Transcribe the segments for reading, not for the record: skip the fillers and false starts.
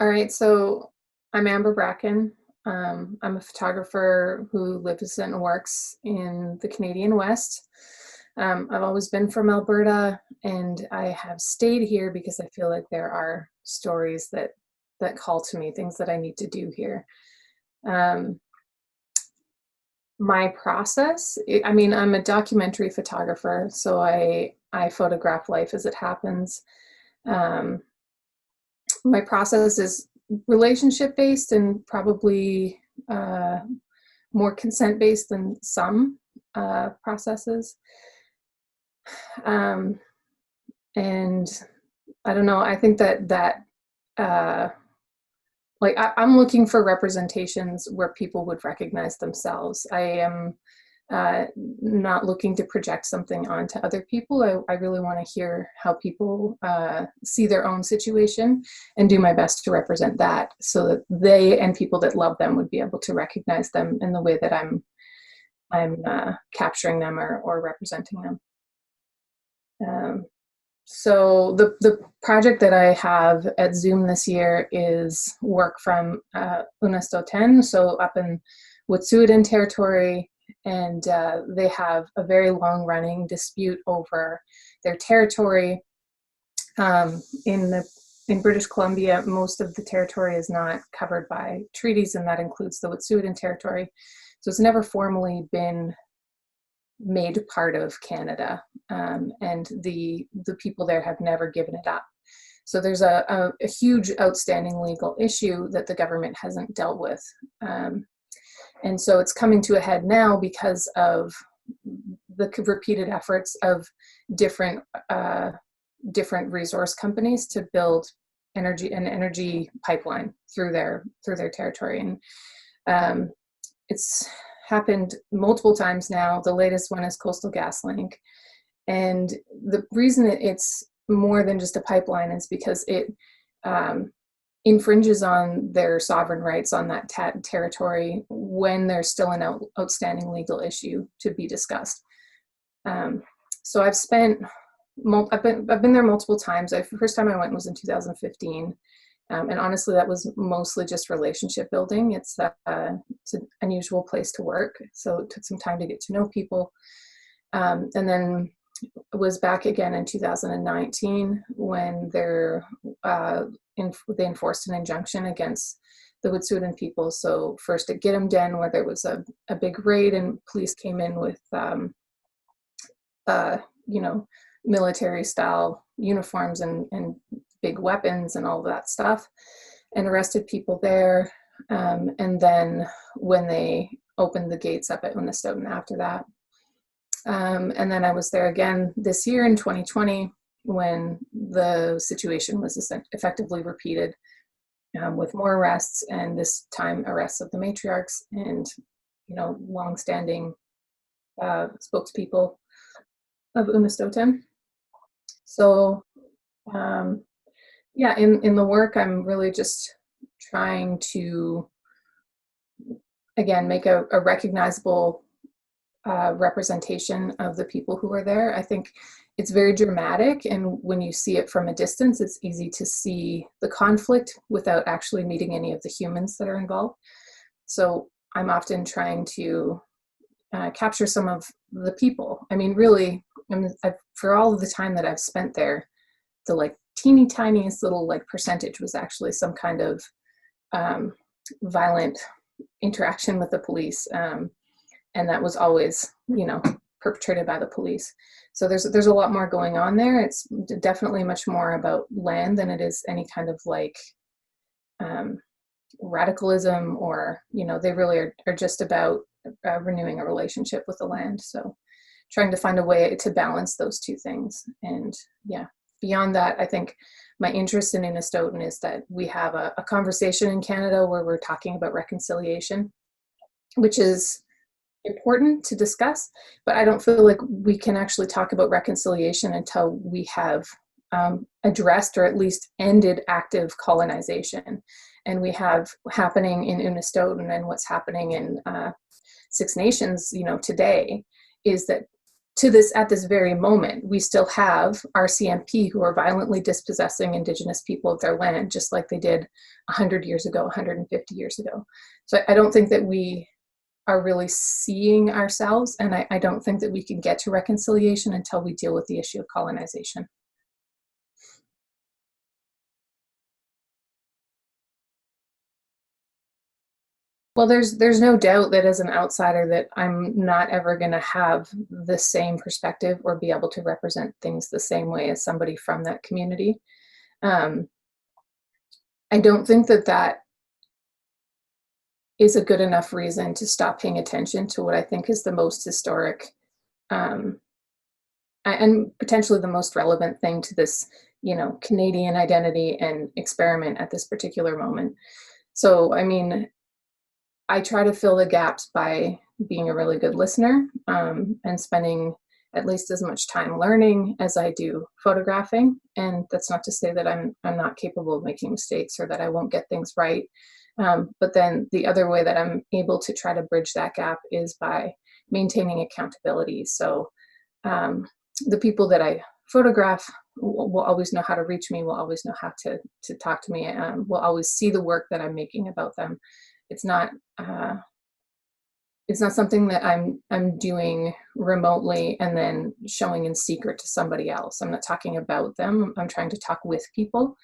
All right, so I'm Amber Bracken. I'm a photographer who lives and works in the Canadian West. I've always been from Alberta, and I have stayed here because I feel like there are stories that call to me, things that I need to do here. Um, my process, I mean, I'm a documentary photographer, so I photograph life as it happens. Um, my process is relationship based and probably uh, more consent based than some processes. Um, and I don't know. I think that uh, like I'm looking for representations where people would recognize themselves. I am not looking to project something onto other people. I really want to hear how people see their own situation and do my best to represent that so that they and people that love them would be able to recognize them in the way that I'm capturing them or representing them. So the project that I have at Zoom this year is work from Unistoten, so up in Wet'suwet'en territory, and they have a very long-running dispute over their territory. In British Columbia, most of the territory is not covered by treaties, and that includes the Wet'suwet'en territory. So it's never formally been made part of Canada, and the people there have never given it up. So there's a huge outstanding legal issue that the government hasn't dealt with, and so it's coming to a head now because of the repeated efforts of different resource companies to build an energy pipeline through their territory, and it's happened multiple times now. The latest one is Coastal GasLink. And the reason it's more than just a pipeline is because it infringes on their sovereign rights on that territory when there's still an outstanding legal issue to be discussed. So I've been there multiple times. The first time I went was in 2015. And honestly, that was mostly just relationship building. It's an unusual place to work, so it took some time to get to know people. And then was back again in 2019 when they enforced an injunction against the Wet'suwet'en people. So first at Gitumden, where there was a big raid and police came in with military style uniforms and big weapons and all that stuff, and arrested people there. And then when they opened the gates up at Unistoten after that. And then I was there again this year in 2020 when the situation was effectively repeated, with more arrests, and this time arrests of the matriarchs and, longstanding spokespeople of Unistoten. So in the work, I'm really just trying to, again, make a recognizable representation of the people who are there. I think it's very dramatic, and when you see it from a distance, it's easy to see the conflict without actually meeting any of the humans that are involved. So I'm often trying to capture some of the people. I mean, really, for all of the time that I've spent there, the teeny tiniest little percentage was actually some kind of violent interaction with the police, and that was always perpetrated by the police. So there's a lot more going on there. It's definitely much more about land than it is any kind of radicalism, or they really are just about renewing a relationship with the land. So trying to find a way to balance those two things. And beyond that, I think my interest in Unistoten is that we have a conversation in Canada where we're talking about reconciliation, which is important to discuss, but I don't feel like we can actually talk about reconciliation until we have addressed or at least ended active colonization. And we have happening in Unistoten and what's happening in Six Nations, today, is that at this very moment, we still have RCMP who are violently dispossessing Indigenous people of their land, just like they did 100 years ago, 150 years ago. So I don't think that we are really seeing ourselves, and I don't think that we can get to reconciliation until we deal with the issue of colonization. Well, there's no doubt that as an outsider that I'm not ever going to have the same perspective or be able to represent things the same way as somebody from that community. Um, I don't think that that is a good enough reason to stop paying attention to what I think is the most historic um, and potentially the most relevant thing to this, Canadian identity and experiment at this particular moment. So, I mean, I try to fill the gaps by being a really good listener and spending at least as much time learning as I do photographing. And that's not to say that I'm not capable of making mistakes or that I won't get things right. But then the other way that I'm able to try to bridge that gap is by maintaining accountability. So the people that I photograph will always know how to reach me, will always know how to talk to me, will always see the work that I'm making about them. It's not uh, it's not something that I'm doing remotely and then showing in secret to somebody else. I'm not talking about them. I'm trying to talk with people,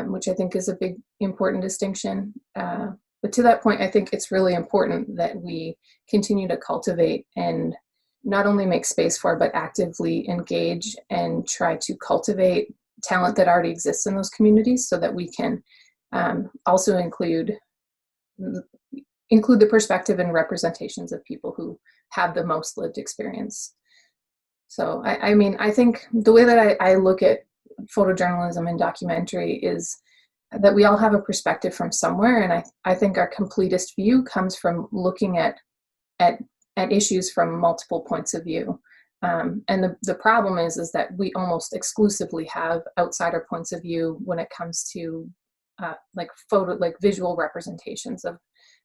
which I think is a big important distinction. But to that point, I think it's really important that we continue to cultivate and not only make space for, but actively engage and try to cultivate talent that already exists in those communities so that we can also include the perspective and representations of people who have the most lived experience. So, I mean, I think the way that I look at photojournalism and documentary is that we all have a perspective from somewhere, and I think our completest view comes from looking at issues from multiple points of view. And the problem is that we almost exclusively have outsider points of view when it comes to like visual representations of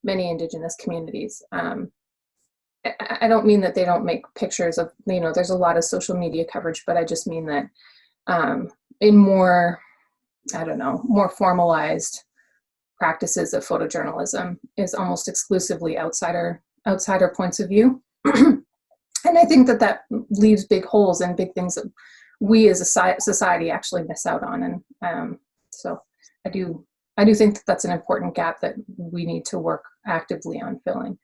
many Indigenous communities. I don't mean that they don't make pictures of, there's a lot of social media coverage, but I just mean that in more, I don't know, more formalized practices of photojournalism is almost exclusively outsider points of view. And I think that leaves big holes and big things that we as a society actually miss out on. And so I do think that that's an important gap that we need to work actively on filling.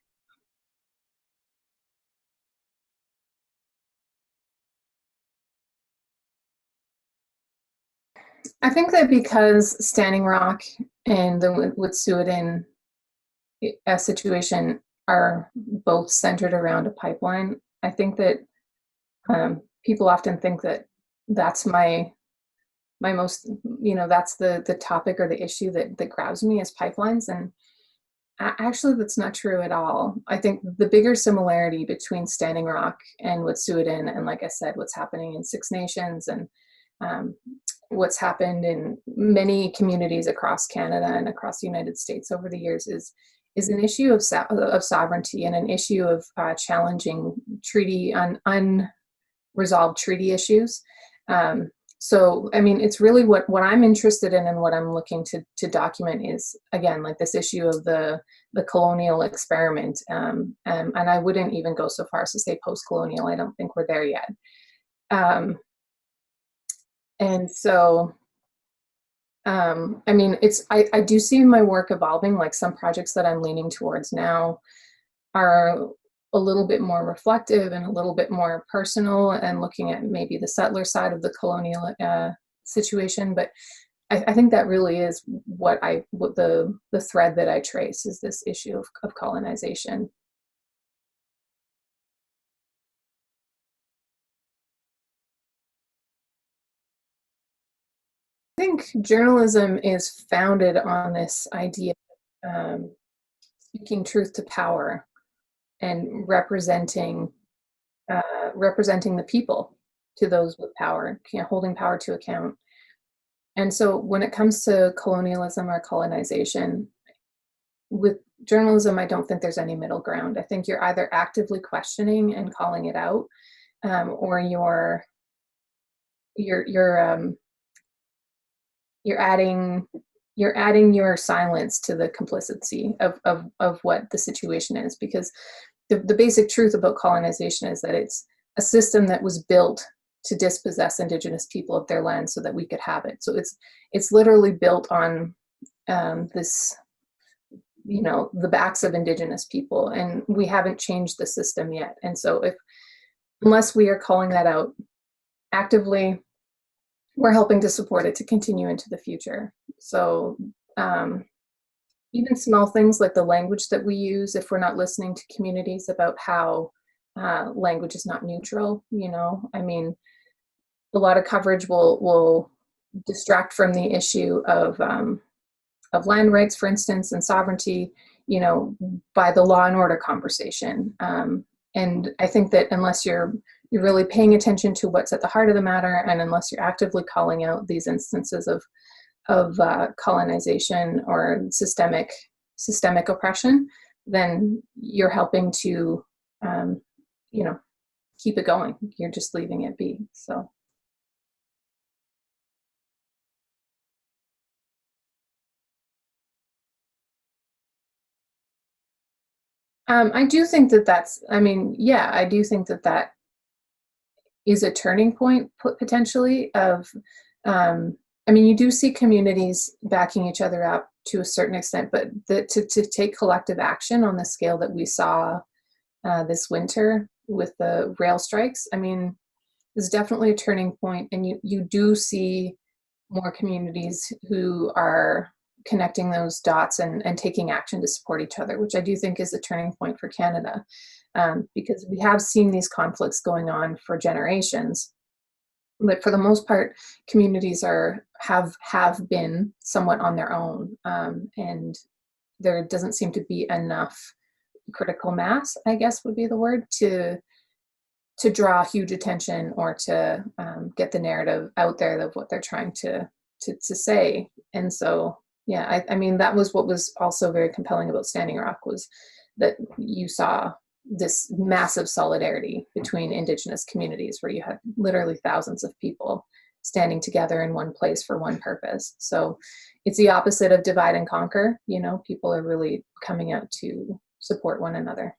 I think that because Standing Rock and the Wet'suwet'en situation are both centered around a pipeline, I think that people often think that that's my most, that's the topic or the issue that grabs me is pipelines. And actually, that's not true at all. I think the bigger similarity between Standing Rock and Wet'suwet'en, and like I said, what's happening in Six Nations and what's happened in many communities across Canada and across the United States over the years is an issue of sovereignty and an issue of challenging unresolved treaty issues. So, I mean, it's really what I'm interested in and what I'm looking to document is, again, like this issue of the colonial experiment. And I wouldn't even go so far as to say post-colonial. I don't think we're there yet. And so, I mean, I do see my work evolving. Like some projects that I'm leaning towards now are a little bit more reflective and a little bit more personal and looking at maybe the settler side of the colonial situation. But I think that really is what the thread that I trace is this issue of colonization. I think journalism is founded on this idea of speaking truth to power and representing the people to those with power, holding power to account. And so when it comes to colonialism or colonization, with journalism, I don't think there's any middle ground. I think you're either actively questioning and calling it out, or you're you're um, you're adding your silence to the complicity of what the situation is, because the basic truth about colonization is that it's a system that was built to dispossess Indigenous people of their land so that we could have it. So it's literally built on this, the backs of Indigenous people, and we haven't changed the system yet. And so unless we are calling that out actively, we're helping to support it to continue into the future. So even small things like the language that we use, if we're not listening to communities about how language is not neutral, I mean, a lot of coverage will distract from the issue of land rights, for instance, and sovereignty, by the law and order conversation. And I think that unless you're really paying attention to what's at the heart of the matter, and unless you're actively calling out these instances of colonization or systemic oppression, then you're helping to, keep it going. You're just leaving it be. So. I do think that I do think that is a turning point potentially of, you do see communities backing each other up to a certain extent, but to take collective action on the scale that we saw this winter with the rail strikes, is definitely a turning point, and you do see more communities who are connecting those dots and taking action to support each other, which I do think is a turning point for Canada, because we have seen these conflicts going on for generations. But for the most part, communities have been somewhat on their own, and there doesn't seem to be enough critical mass, I guess would be the word, to draw huge attention or to get the narrative out there of what they're trying to say. And so, yeah, that was what was also very compelling about Standing Rock, was that you saw this massive solidarity between Indigenous communities, where you had literally thousands of people standing together in one place for one purpose. So it's the opposite of divide and conquer. People are really coming out to support one another.